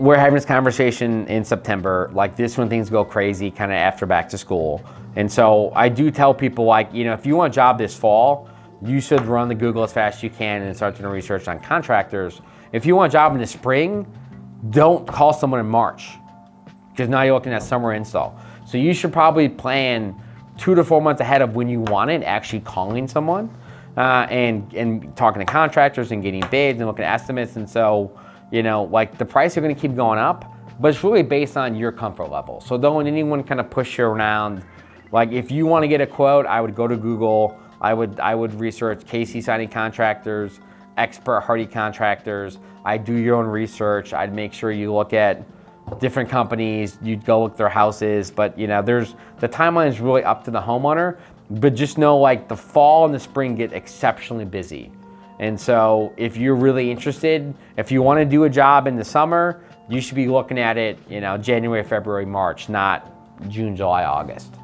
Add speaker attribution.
Speaker 1: we're having this conversation in September, like this when things go crazy, kind of after back to school. And so I do tell people, like, you know, if you want a job this fall, you should run the Google as fast as you can and start doing research on contractors. If you want a job in the spring, don't call someone in March, because now you're looking at summer install. So you should probably plan 2 to 4 months ahead of when you want it, actually calling someone and talking to contractors and getting bids and looking at estimates. And so, you know, like the price are gonna keep going up, but it's really based on your comfort level. So don't let anyone kind of push you around. Like if you wanna get a quote, I would go to Google. I would research KC Siding Contractors, Expert Hardy Contractors. I'd do your own research. I'd make sure you look at different companies. You'd go look at their houses. But you know, the timeline is really up to the homeowner. But just know, like, the fall and the spring get exceptionally busy. And so if you're really interested, if you want to do a job in the summer, you should be looking at it, you know, January, February, March, not June, July, August.